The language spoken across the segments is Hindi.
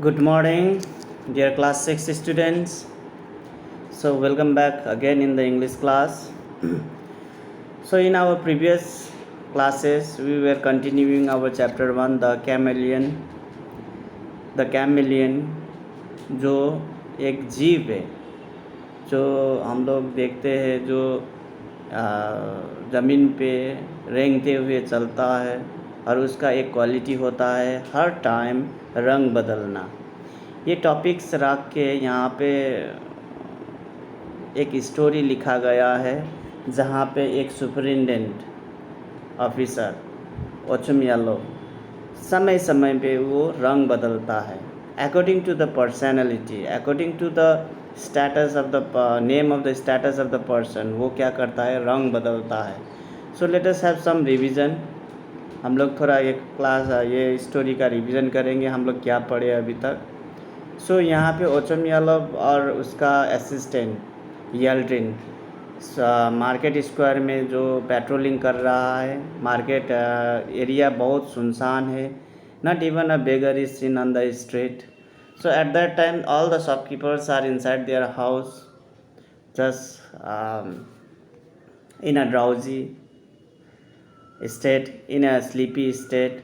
Good morning, dear class 6 students. So, welcome back again in the English class. So, in our previous classes, we were continuing our chapter 1, the chameleon. The chameleon जो एक जीव है जो हम लोग देखते हैं जो ज़मीन पे रेंगते हुए चलता है और उसका एक क्वालिटी होता है हर टाइम रंग बदलना। ये टॉपिक्स रख के यहाँ पे एक स्टोरी लिखा गया है जहाँ पे एक सुपरिटेंडेंट ऑफिसर ओचुमियालो समय समय पे वो रंग बदलता है according to the personality, according to the status of the name of the status of the person. वो क्या करता है, रंग बदलता है। So let us have some revision. हम लोग थोड़ा एक क्लास ये स्टोरी का रिवीजन करेंगे, हम लोग क्या पढ़े अभी तक। सो यहाँ पे ओचुमियालो और उसका असिस्टेंट यल्ड्रिन मार्केट स्क्वायर में जो पेट्रोलिंग कर रहा है। मार्केट एरिया बहुत सुनसान है, not even a beggar is seen on the street. So at that time all the shopkeepers are inside their house just in a drowsy state, in a sleepy state.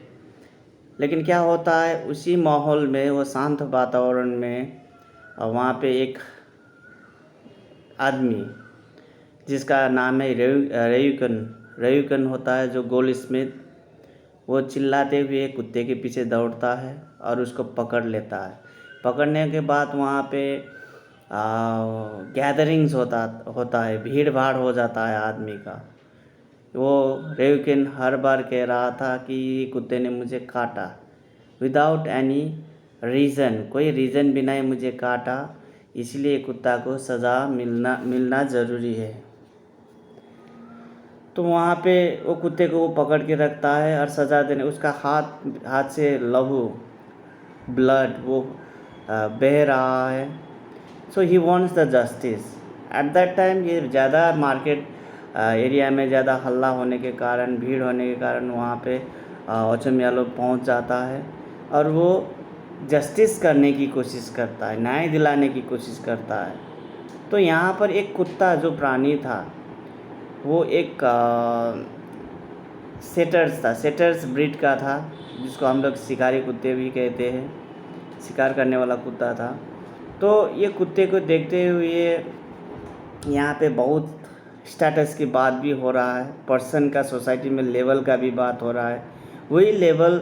लेकिन क्या होता है, उसी माहौल में, वो शांत वातावरण में वहाँ पे एक आदमी जिसका नाम है रेयुकन होता है, जो गोल्ड स्मिथ, वो चिल्लाते हुए कुत्ते के पीछे दौड़ता है और उसको पकड़ लेता है। पकड़ने के बाद वहाँ पे गैदरिंग्स होता है, भीड़ भाड़ हो जाता है आदमी का। वो रेयुकन हर बार कह रहा था कि कुत्ते ने मुझे काटा, विदाउट एनी रीज़न, कोई रीज़न बिना ही मुझे काटा, इसलिए कुत्ता को सज़ा मिलना ज़रूरी है। तो वहाँ पे वो कुत्ते को वो पकड़ के रखता है और सज़ा देने, उसका हाथ से लहू, ब्लड वो बह रहा है। So he wants the justice. At that time ये ज़्यादा मार्केट एरिया में ज़्यादा हल्ला होने के कारण, भीड़ होने के कारण वहाँ पे ओचुमियालो पहुँच जाता है और वो जस्टिस करने की कोशिश करता है, न्याय दिलाने की कोशिश करता है। तो यहाँ पर एक कुत्ता जो प्राणी था, वो एक सेटर्स ब्रीड का था, जिसको हम लोग शिकारी कुत्ते भी कहते हैं, शिकार करने वाला कुत्ता था। तो ये कुत्ते को देखते हुए यहाँ पे बहुत स्टेटस की बात भी हो रहा है, पर्सन का, सोसाइटी में लेवल का भी बात हो रहा है। वही लेवल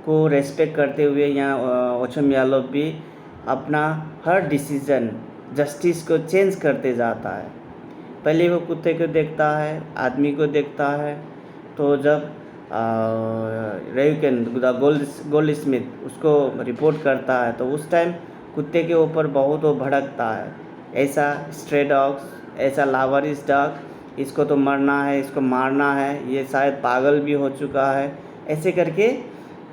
को रेस्पेक्ट करते हुए यहाँ ओचुमियालो भी अपना हर डिसीज़न जस्टिस को चेंज करते जाता है। पहले वो कुत्ते को देखता है, आदमी को देखता है। तो जब रेयुकन द गोल्ड स्मिथ उसको रिपोर्ट करता है, तो उस टाइम कुत्ते के ऊपर बहुत वो भड़कता है, ऐसा स्ट्रे डॉग्स, ऐसा लावारिस डॉग, इसको तो मरना है, इसको मारना है, ये शायद पागल भी हो चुका है, ऐसे करके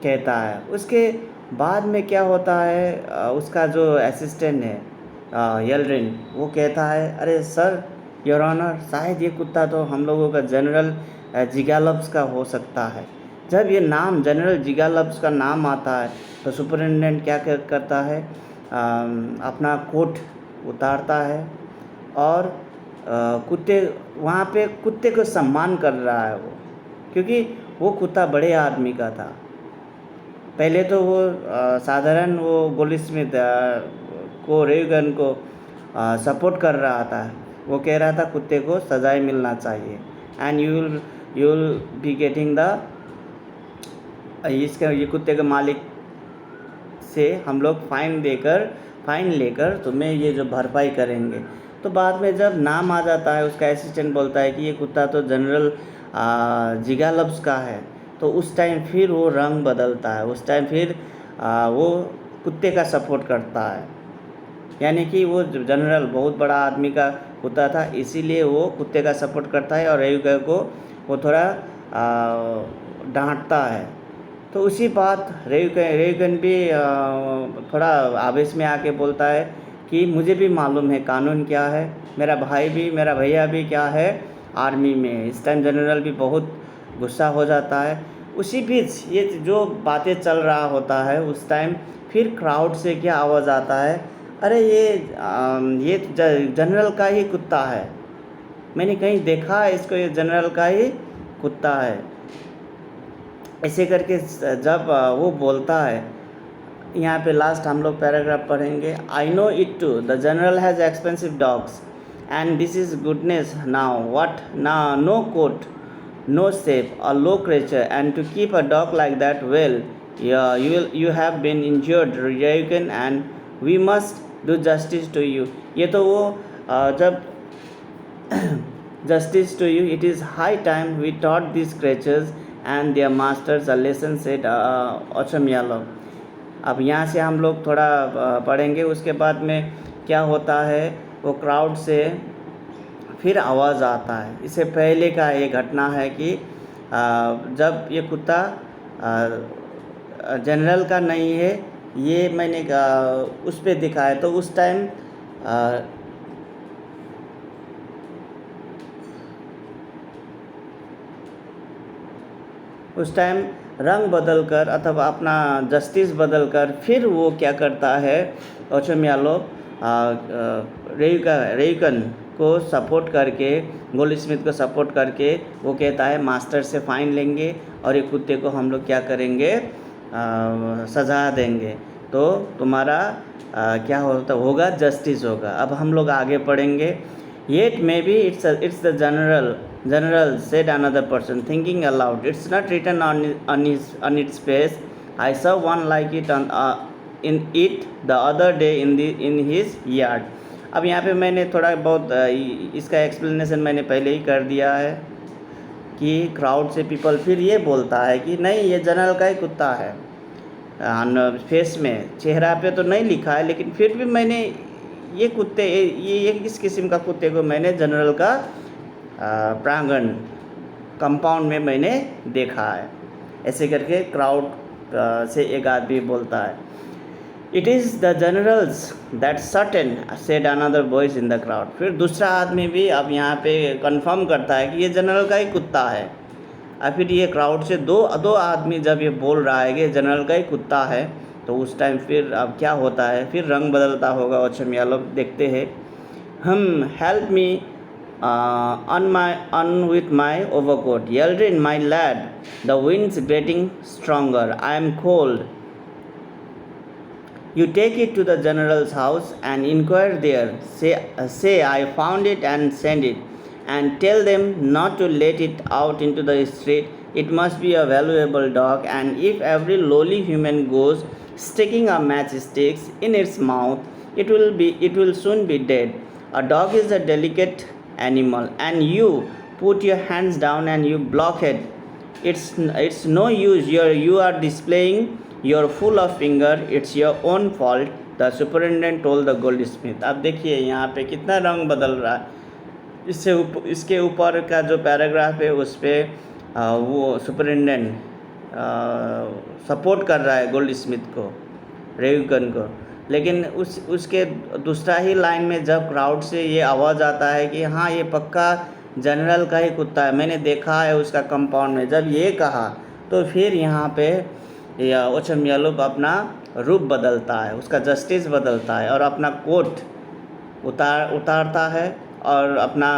कहता है। उसके बाद में क्या होता है, उसका जो असिस्टेंट है यल्ड्रिन, वो कहता है, अरे सर, योर ऑनर, शायद ये कुत्ता तो हम लोगों का जनरल जिगालब्स का हो सकता है। जब ये नाम जनरल जिगालब्स का नाम आता है तो सुपरिटेंडेंट क्या करता है, अपना कोट उतारता है और कुत्ते, वहाँ पे कुत्ते को सम्मान कर रहा है वो, क्योंकि वो कुत्ता बड़े आदमी का था। पहले तो वो साधारण वो गोल्ड स्मिथ को, रेयुकन को सपोर्ट कर रहा था। वो कह रहा था कुत्ते को सजाए मिलना चाहिए and you will be getting the, इसके ये कुत्ते के मालिक से हम लोग फाइन लेकर तुम्हें ये जो भरपाई करेंगे। तो बाद में जब नाम आ जाता है, उसका असिस्टेंट बोलता है कि ये कुत्ता तो जनरल जिगालब्स का है, तो उस टाइम फिर वो रंग बदलता है, उस टाइम फिर वो कुत्ते का सपोर्ट करता है। यानी कि वो जनरल बहुत बड़ा आदमी का कुत्ता था, इसीलिए वो कुत्ते का सपोर्ट करता है और रेयुकन को वो थोड़ा डांटता है। तो उसी बात रेयुकन भी थोड़ा आवेश में आके बोलता है कि मुझे भी मालूम है कानून क्या है, मेरा भैया भी क्या है, आर्मी में। इस टाइम जनरल भी बहुत गुस्सा हो जाता है उसी बीच ये जो बातें चल रहा होता है उस टाइम फिर क्राउड से क्या आवाज़ आता है, अरे ये जनरल का ही कुत्ता है, मैंने कहीं देखा है इसको, ये जनरल का ही कुत्ता है। ऐसे करके जब वो बोलता है, यहाँ पे लास्ट हम लोग पैराग्राफ पढ़ेंगे। I know it too, the general has expensive dogs and this is goodness now what ना no coat no shape, a low creature, and to keep a dog like that, well, yeah, you have been injured, Ryuken, and we must do justice to you. ये तो वो जब justice to you, it is high time we taught these creatures and their masters a lesson, said Ocham. अब यहाँ से हम लोग थोड़ा पढ़ेंगे, उसके बाद में क्या होता है, वो क्राउड से फिर आवाज़ आता है। इससे पहले का ये घटना है कि जब ये कुत्ता जनरल का नहीं है, ये मैंने उस पर दिखाया, तो उस टाइम रंग बदल कर अथवा अपना जस्टिस बदल कर फिर वो क्या करता है, ओचम यादव रेयुकन को सपोर्ट करके, गोल्डस्मिथ को सपोर्ट करके वो कहता है मास्टर से फ़ाइन लेंगे और एक कुत्ते को हम लोग क्या करेंगे, सज़ा देंगे, तो तुम्हारा क्या होगा, जस्टिस होगा। अब हम लोग आगे पढ़ेंगे। Yet may be it's the general said another person, thinking aloud, it's not written on its face. I saw one like it in it the other day in his yard. अब यहाँ पे मैंने थोड़ा बहुत इसका एक्सप्लेनेशन मैंने पहले ही कर दिया है कि क्राउड से पीपल फिर ये बोलता है कि नहीं, ये जनरल का ही कुत्ता है, फेस में चेहरा पे तो नहीं लिखा है, लेकिन फिर भी मैंने ये कुत्ते ये इस किस्म का कुत्ते को मैंने जनरल का प्रांगण कंपाउंड में मैंने देखा है। ऐसे करके क्राउड से एक आदमी बोलता है, it is the generals that certain, said another voice in the crowd. फिर दूसरा आदमी भी अब यहाँ पे कंफर्म करता है कि ये जनरल का ही कुत्ता है। और फिर ये क्राउड से दो आदमी जब ये बोल रहा है कि जनरल का ही कुत्ता है, तो उस टाइम फिर अब क्या होता है, फिर रंग बदलता होगा। ओचम यादव देखते हैं, help me on with my overcoat, Yeldrin, my lad, the wind's getting stronger, I am cold. You take it to the general's house and inquire there. Say I found it and send it, and tell them not to let it out into the street. It must be a valuable dog, and if every lowly human goes sticking a matchsticks in its mouth, it will soon be dead. A dog is a delicate animal, and you put your hands down and you block it. It's no use. You are displaying your full of finger. It's your own fault, the superintendent told the goldsmith. अब देखिए यहाँ पे कितना रंग बदल रहा है। इसके ऊपर का जो पैराग्राफ है उस पर वो सुपरिटेंडेंट सपोर्ट कर रहा है गोल्डस्मिथ को, रेयुकन को, लेकिन उसके दूसरा ही लाइन में जब क्राउड से ये आवाज़ आता है कि हाँ ये पक्का जनरल का ही कुत्ता है, मैंने देखा है उसका कंपाउंड में, जब ये कहा तो फिर यहाँ पे ओचम यादव अपना रूप बदलता है, उसका जस्टिस बदलता है और अपना कोट उतारता है और अपना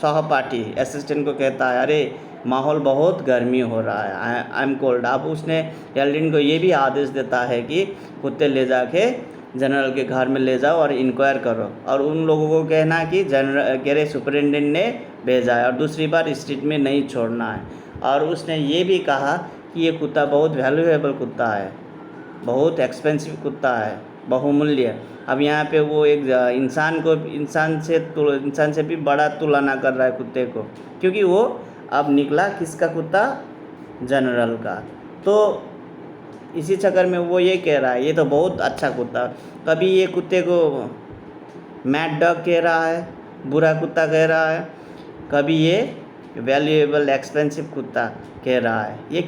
सहपाठी असिस्टेंट को कहता है, अरे माहौल बहुत गर्मी हो रहा है, आई एम कोल्ड। अब उसने येल्ड्रिन को ये भी आदेश देता है कि कुत्ते ले जाके जनरल के घर में ले जाओ और इंक्वायर करो, और उन लोगों को कहना कि जनरल कह रहे सुपरिटेंडेंट ने भेजा है और दूसरी बार स्ट्रीट में नहीं छोड़ना है। और उसने ये भी कहा कि ये कुत्ता बहुत वैल्यूएबल कुत्ता है, बहुत एक्सपेंसिव कुत्ता है, बहुमूल्य। अब यहाँ पे वो एक इंसान से भी बड़ा तुलना कर रहा है कुत्ते को, क्योंकि वो अब निकला किसका कुत्ता, जनरल का। तो इसी चक्कर में वो ये कह रहा है ये तो बहुत अच्छा कुत्ता, कभी ये कुत्ते को मैड डॉग कह रहा है, बुरा कुत्ता कह रहा है, कभी ये वैल्यूएबल एक्सपेंसिव कुत्ता कह रहा है। ये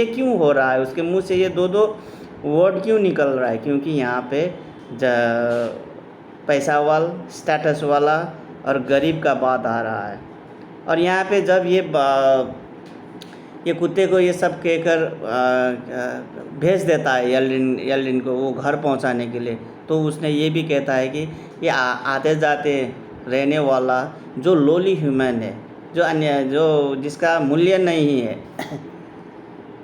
क्यों हो रहा है, उसके मुंह से ये दो वर्ड क्यों निकल रहा है? क्योंकि यहाँ पे पैसा वाला, स्टेटस वाला और गरीब का बात आ रहा है। और यहाँ पे जब ये कुत्ते को ये सब कहकर भेज देता है यल्डिन को वो घर पहुंचाने के लिए। तो उसने ये भी कहता है कि ये आते जाते रहने वाला जो लोली ह्यूमन है, जो अन्य जो जिसका मूल्य नहीं है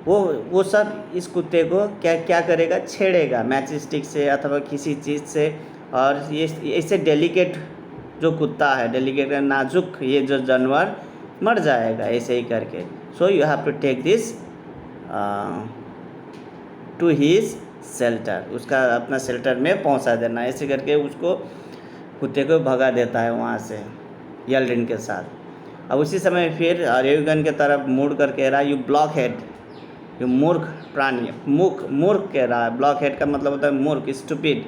वो सब इस कुत्ते को क्या क्या करेगा, छेड़ेगा मैच स्टिक से अथवा किसी चीज़ से। और ये ऐसे डेलिकेट जो कुत्ता है, डेलिकेट नाजुक ये जो जानवर मर जाएगा ऐसे ही करके। So you have to take this to his shelter, उसका अपना शेल्टर में पहुंचा देना। ऐसे करके उसको कुत्ते को भगा देता है वहाँ से यल्डिन के साथ। अब उसी समय फिर रेगन के तरफ मुड़ कर कह रहा है, यू ब्लॉक हेड, यू मूर्ख प्राणी, मूर्ख कह रहा है। ब्लॉक हेड का मतलब होता है मूर्ख, स्टूपिड।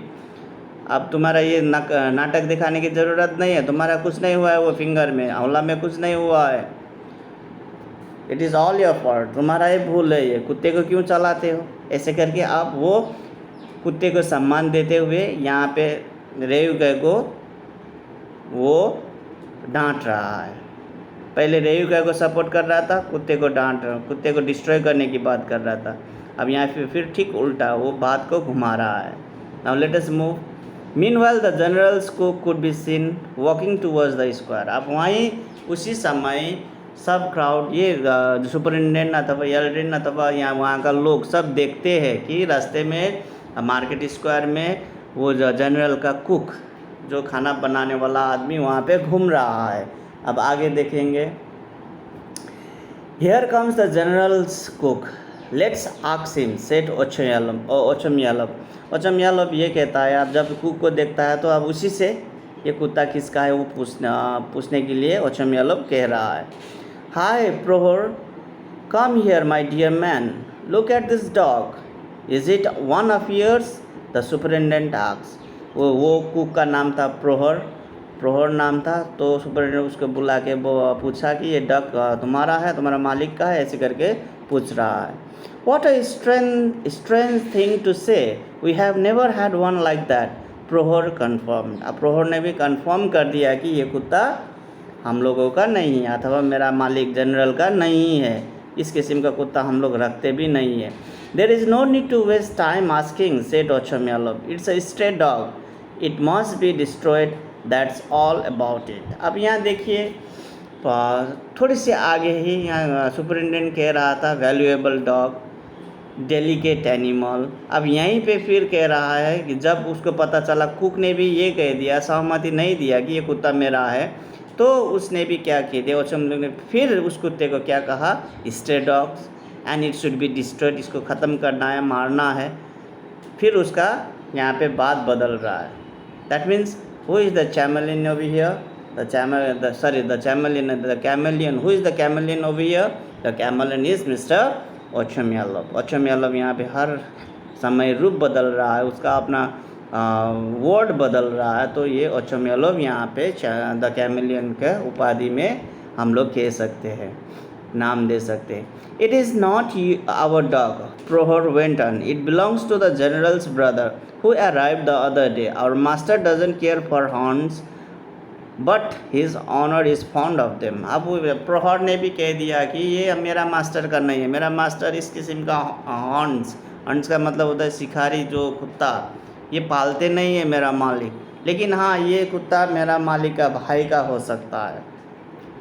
अब तुम्हारा ये नाटक दिखाने की ज़रूरत नहीं है, तुम्हारा कुछ नहीं हुआ है, वो फिंगर में आंवला में कुछ नहीं हुआ है। It is all your fault, तुम्हारा ही भूल है, ये कुत्ते को क्यों चलाते हो। ऐसे करके आप वो कुत्ते को सम्मान देते हुए यहाँ पे रेयुका को वो डांट रहा है। पहले रेयुका को सपोर्ट कर रहा था, कुत्ते को डांट रहा, कुत्ते को डिस्ट्रॉय करने की बात कर रहा था। अब यहाँ फिर ठीक उल्टा वो बात को घुमा रहा है। Now let us move. Meanwhile the general's cook could be seen walking towards the square. अब वहीं उसी समय सब क्राउड, ये सुपरिटेंडेंट अथवा यल्डिन अथवा यहाँ वहाँ का लोग सब देखते हैं कि रास्ते में मार्केट स्क्वायर में वो जनरल का कुक, जो खाना बनाने वाला आदमी वहाँ पे घूम रहा है। अब आगे देखेंगे, here comes the general's cook, let's ask him, said Ochumelov ये कहता है। अब जब कुक को देखता है तो अब उसी से ये कुत्ता किसका है वो पूछने के लिए ओचमयालव कह रहा है। Hi Prokhor, come here my dear man, look at this dog, is it one of yours, the superintendent asks. वो कुक का नाम था प्रोहर नाम था। तो सुपरिटेंडेंट उसको बुला के पूछा कि ये डक तुम्हारा है, तुम्हारा मालिक का है, ऐसे करके पूछ रहा है। What a strange thing to say, we have never had one like that, Prokhor confirm. अब प्रोहर ने भी कन्फर्म कर दिया कि ये कुत्ता हम लोगों का नहीं है अथवा मेरा मालिक जनरल का नहीं है, इस किस्म का कुत्ता हम लोग रखते भी नहीं है। There is no need to waste time asking, said ओचमयालव, it's a stray dog, it must be destroyed, that's all about it। अब यहाँ देखिए थोड़ी सी आगे ही यहाँ सुपरिटेंडेंट कह रहा था वैल्यूएबल डॉग, डेलिकेट एनिमल। अब यहीं पे फिर कह रहा है कि जब उसको पता चला, कुक ने भी ये कह दिया, सहमति नहीं दिया कि ये कुत्ता मेरा है, तो उसने भी क्या किया दिया, ओचमयालव ने फिर उस कुत्ते को क्या कहा, stray dogs and it should be destroyed, इसको ख़त्म करना है, मारना है। फिर उसका यहाँ पे बात बदल रहा है। That means who is the chameleon over here, the chameleon, who is the chameleon over here, the chameleon is Mr. ओचमयालव। ओचमयालव यहाँ पे हर समय रूप बदल रहा है, उसका अपना वर्ड बदल रहा है। तो ये ओचमयालव यहाँ पे द कैमेलियन के उपाधि में हम लोग कह सकते हैं, नाम दे सकते हैं। It is not our dog, Prokhor went on, it belongs to the general's brother who arrived the other day, our master doesn't care for horns but his honour is fond of them. अब प्रोहर ने भी कह दिया कि ये मेरा मास्टर का नहीं है, मेरा मास्टर इस किस्म का हॉर्न्स का मतलब होता है शिकारी जो कुत्ता, ये पालते नहीं है मेरा मालिक, लेकिन हाँ ये कुत्ता मेरा मालिक का भाई का हो सकता है।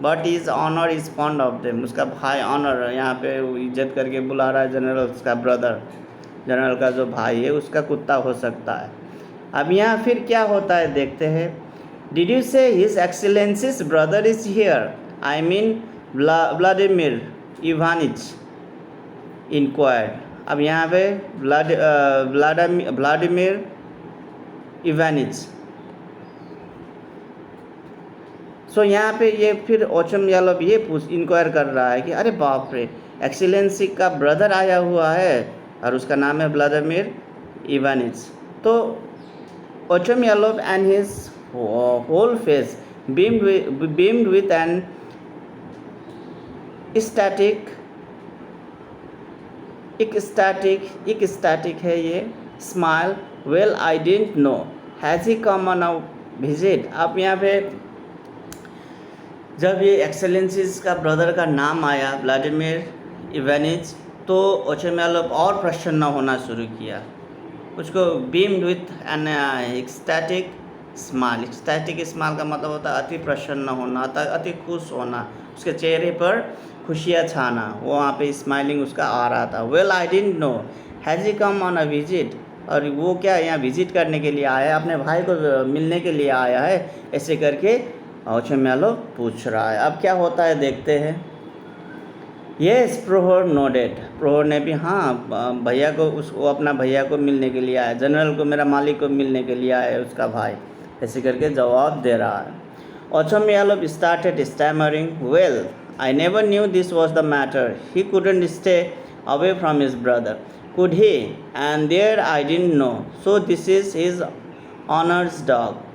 But his honour is fond of them, उसका भाई ऑनर यहाँ पे इज्जत करके बुला रहा है जनरल, उसका ब्रदर, जनरल का जो भाई है उसका कुत्ता हो सकता है। अब यहाँ फिर क्या होता है देखते हैं। Did you say His Excellency's brother is here? I mean Vladimir Ivanich inquired। अब यहाँ पे व्लादिमीर इवानिच। सो यहाँ पे ये फिर ओचमयालव ये इंक्वायर कर रहा है कि अरे बाप रे, एक्सीलेंसी का ब्रदर आया हुआ है और उसका नाम है व्लादिमीर इवानिच। तो Ochumelov and his whole face beamed with an ecstatic है ये smile। well I didn't know, has he come on a visit। अब यहाँ पे जब ये एक्सेलेंसीज का ब्रदर का नाम आया व्लादिमीर इवेनिज, तो ओचोमियालोव और प्रसन्न होना शुरू किया। उसको beamed with an ecstatic smile. Ecstatic smile का मतलब होता है अति प्रसन्न होना, अति खुश होना, उसके चेहरे पर खुशियाँ छाना, वो वहाँ पे स्माइलिंग उसका आ रहा था। Well I didn't know has he come on a visit, और वो क्या यहाँ विजिट करने के लिए आया है, अपने भाई को मिलने के लिए आया है, ऐसे करके ओचोमियालोव पूछ रहा है। अब क्या होता है देखते हैं। यस प्रोहर नोडेड, प्रोहर ने भी हाँ भैया को वो अपना भैया को मिलने के लिए आया, जनरल को, मेरा मालिक को मिलने के लिए आया है उसका भाई, ऐसे करके जवाब दे रहा है। Ochumelov started stammering, well I never knew this was the matter, he couldn't stay away from his brother, could he, and there I didn't know, so this is his honour's dog.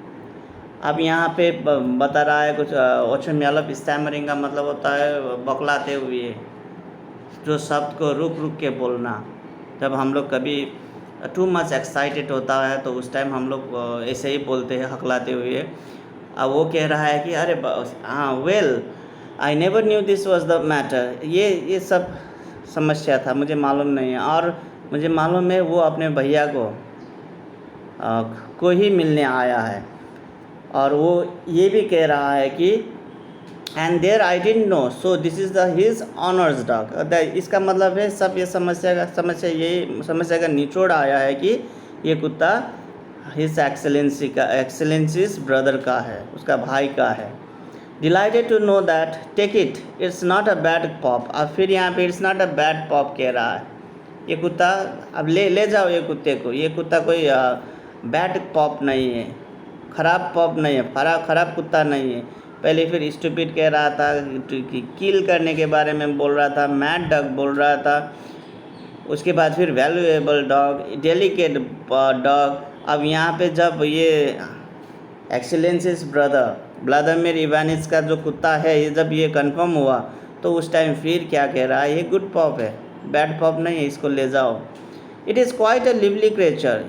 अब यहाँ पे बता रहा है कुछ ओचोमियालोव स्टैमरिंग का मतलब होता है बौखलाते हुए, जो शब्द को रुक रुक के बोलना। जब हम लोग कभी टू मच एक्साइटेड होता है तो उस टाइम हम लोग ऐसे ही बोलते हैं हकलाते हुए। अब वो कह रहा है कि अरे हाँ, well I never knew this was the matter, ये सब समस्या था, मुझे मालूम नहीं है, और मुझे मालूम है वो अपने भैया को ही मिलने आया है। और वो ये भी कह रहा है कि and there I didn't know, so this is the his honour's dog. इसका मतलब है सब ये समस्या का निचोड़ आया है कि ये कुत्ता हिज एक्सेलेंसीज ब्रदर का है, उसका भाई का है। Delighted to know that, take it, it's not a bad pop. अब फिर यहाँ पे it's not a bad pop कह रहा है, ये कुत्ता अब ले जाओ ये कुत्ते को, ये कुत्ता कोई बैड पॉप नहीं है, ख़राब पॉप नहीं है, ख़राब कुत्ता नहीं है। पहले फिर स्टूपिड कह रहा था, किल करने के बारे में बोल रहा था, मैड डॉग बोल रहा था, उसके बाद फिर वैल्यूएबल डॉग, डेलिकेट डॉग। अब यहाँ पे जब ये एक्सीलेंसिस ब्रदर व्लादिमीर इवानिच का जो कुत्ता है, ये जब ये कंफर्म हुआ तो उस टाइम फिर क्या कह रहा है, ये गुड पॉप है, बैड पॉप नहीं है, इसको ले जाओ। It is quite a lively creature,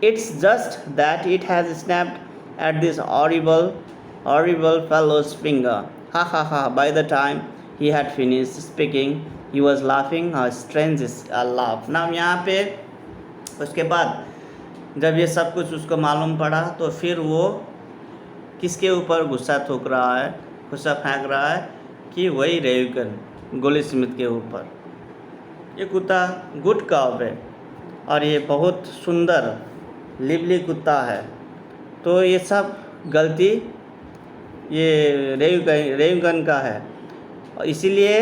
it's just that it has snapped at this horrible fellow's finger. Ha ha ha. By the time he had finished speaking, he was laughing a strange laugh. Now यहाँ पे उसके बाद जब ये सब कुछ उसको मालूम पड़ा तो फिर वो किसके ऊपर गुस्सा थूक रहा है, गुस्सा फेंक रहा है कि वही रेयुगन गोल्डस्मिथ के ऊपर। ये कुत्ता गुड काव है और ये बहुत सुंदर लिवली कुत्ता है, तो ये सब गलती ये रेयुगन का है, और इसीलिए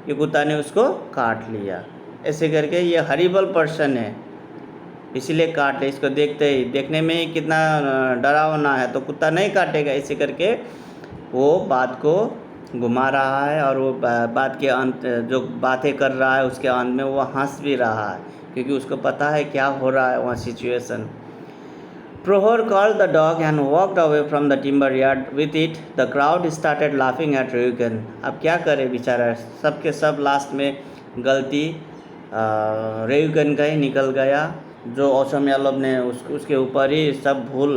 ये कुत्ता ने उसको काट लिया। ऐसे करके ये हरिबल पर्सन है, इसीलिए काट लिया। इसको देखने में ही कितना डरावना है, तो कुत्ता नहीं काटेगा। ऐसे करके वो बात को घुमा रहा है, और वो बात के अंत जो बातें कर रहा है उसके अंत में वो हंस भी रहा है, क्योंकि उसको पता है क्या हो रहा है वहाँ situation. Prohor called the dog and walked away from the timber yard. With it, the crowd started laughing at Ryugen. अब क्या करे बेचारा, सबके सब लास्ट में गलती रेयुगन का ही निकल गया, जो ओचोमियालोव ने उसके ऊपर ही सब भूल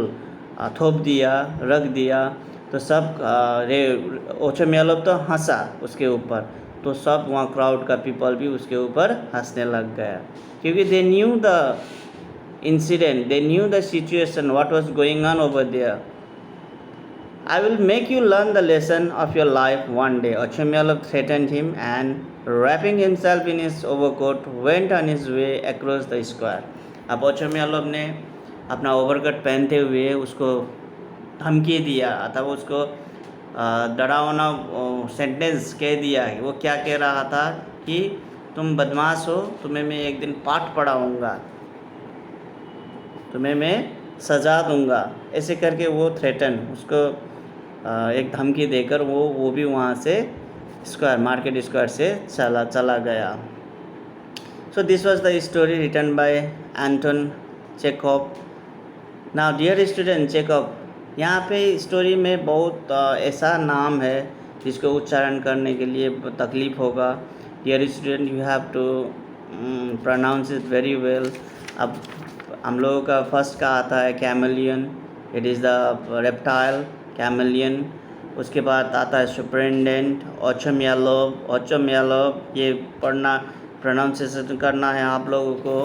थोप दिया, रख दिया। तो सब ओचोमियालोव तो हंसा उसके ऊपर, तो सब वहाँ क्राउड का पीपल भी उसके ऊपर हंसने लग गया, क्योंकि they knew the incident, they knew the situation, what was going on over there. I will make you learn the lesson of your life one day, Ochomiyalovv threatened him, and wrapping himself in his overcoat went on his way across the square. अब ओचोमियालोव ने अपना ओवरकोट पहनते हुए उसको धमकी दिया, अथवा उसको डरावना सेंटेंस कह दिया। वो क्या कह रहा था कि तुम बदमाश हो, तुम्हें मैं एक दिन पाठ पढ़ाऊँगा, तुम्हें मैं सज़ा दूंगा। ऐसे करके वो थ्रेटन उसको एक धमकी देकर वो भी वहाँ से मार्केट स्क्वायर से चला गया। So this was the story written by Anton Chekhov. Now dear student, Chekhov, यहाँ पे स्टोरी में बहुत ऐसा नाम है जिसको उच्चारण करने के लिए तकलीफ़ होगा। Dear student, you have to pronounce it very well. अब हम लोगों का फर्स्ट का आता है chameleon, it is the reptile chameleon. उसके बाद आता है सुपरिटेंडेंट, ओचम यालोव, ये पढ़ना प्रोनाउंसिएशन करना है आप लोगों को।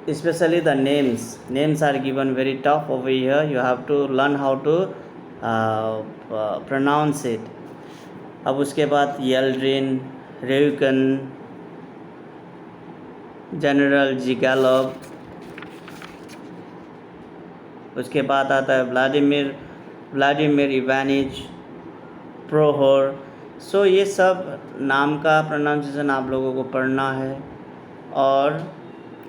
Especially the names are given very tough over here. You have to learn how to pronounce it. अब उसके बाद येल्ड्रिन, रेयुकन, जनरल जिगालोव, उसके बाद आता है व्लादिमीर इवानिच, प्रोहोर। सो ये सब नाम का प्रोनाउंसिएशन आप लोगों को पढ़ना है और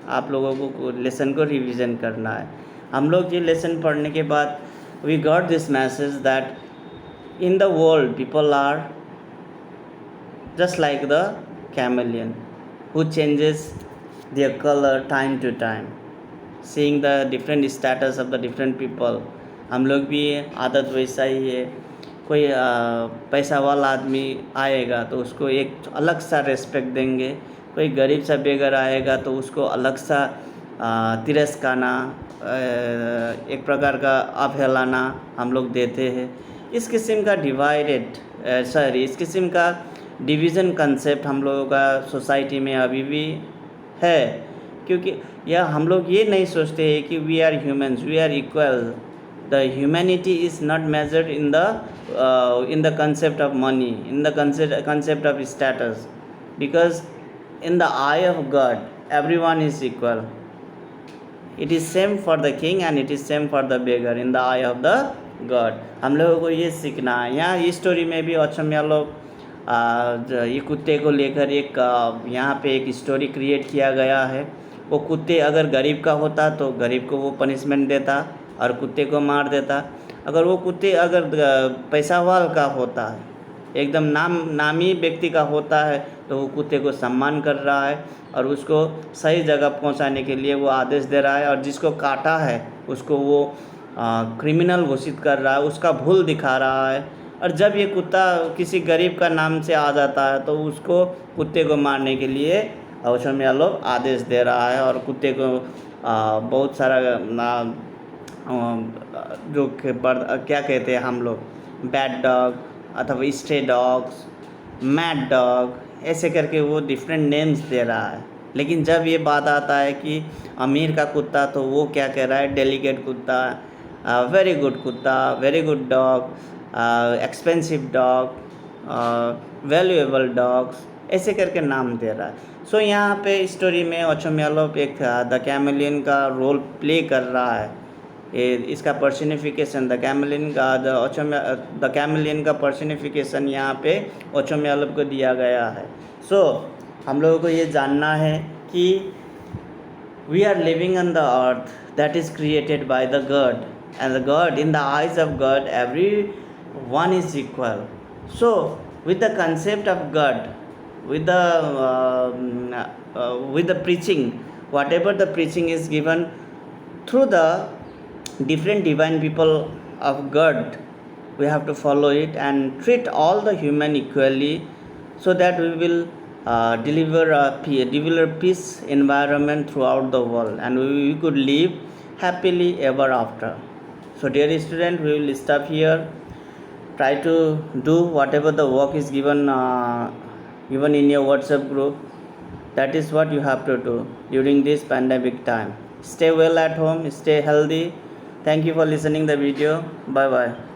आप लोगों को लेसन को रिवीजन करना है। हम लोग ये लेसन पढ़ने के बाद we got this message that in the world people are just like the chameleon who changes their colour time to time, seeing the different status of the different people. हम लोग भी आदत वैसा ही है। कोई पैसा वाला आदमी आएगा तो उसको एक अलग सा रेस्पेक्ट देंगे, कोई गरीब सा बेघर आएगा तो उसको अलग सा तिरस्कारना, एक प्रकार का अवहेलना हम लोग देते हैं। इस किस्म का इस किस्म का डिवीज़न कंसेप्ट हम लोगों का सोसाइटी में अभी भी है, क्योंकि यह हम लोग ये नहीं सोचते हैं कि we are humans, we are equal. The humanity is not measured in the concept of money, in the concept of status, because in the eye of God everyone is equal. It is same for the king and it is same for the beggar in the eye of the God. हम लोगों को ये सीखना है। यहाँ इस स्टोरी में भी ओचम यालोव ये कुत्ते को लेकर एक यहाँ पे एक स्टोरी क्रिएट किया गया है। वो कुत्ते अगर गरीब का होता तो गरीब को वो पनिशमेंट देता और कुत्ते को मार देता। अगर वो कुत्ते अगर पैसा वाल का होता है, एकदम नामी व्यक्ति का होता है, तो वो कुत्ते को सम्मान कर रहा है और उसको सही जगह पहुंचाने के लिए वो आदेश दे रहा है, और जिसको काटा है उसको वो क्रिमिनल घोषित कर रहा है, उसका भूल दिखा रहा है। और जब ये कुत्ता किसी गरीब का नाम से आ जाता है तो उसको कुत्ते को मारने के लिए ओचम यालोव आदेश दे रहा है, और कुत्ते को बहुत सारा जो क्या कहते हैं हम लोग, बैड डॉग अथवा स्ट्रे डॉग्स, मैड डॉग, ऐसे करके वो डिफरेंट नेम्स दे रहा है। लेकिन जब ये बात आता है कि अमीर का कुत्ता, तो वो क्या कह रहा है, डेलिकेट कुत्ता, वेरी गुड कुत्ता, very good dog, expensive dog, valuable dogs, ऐसे करके नाम दे रहा है। सो यहाँ पे स्टोरी में ओचम यालोव एक द कैमेलियन का रोल प्ले कर रहा है। इसका पर्सनिफिकेशन द कैमेलियन का पर्सनिफिकेशन यहाँ पे ओचम यालोव को दिया गया है। सो हम लोगों को ये जानना है कि we are living on the earth that is created by the god, and the god, in the eyes of god every one is equal. So with the concept of God, with the preaching, whatever the preaching is given through the different divine people of God, we have to follow it and treat all the human equally, so that we will deliver peace environment throughout the world, and we could live happily ever after. So dear student, we will stop here. Try to do whatever the work is given in your WhatsApp group. That is what you have to do during this pandemic time. Stay well at home, stay healthy. Thank you for listening the video. Bye bye.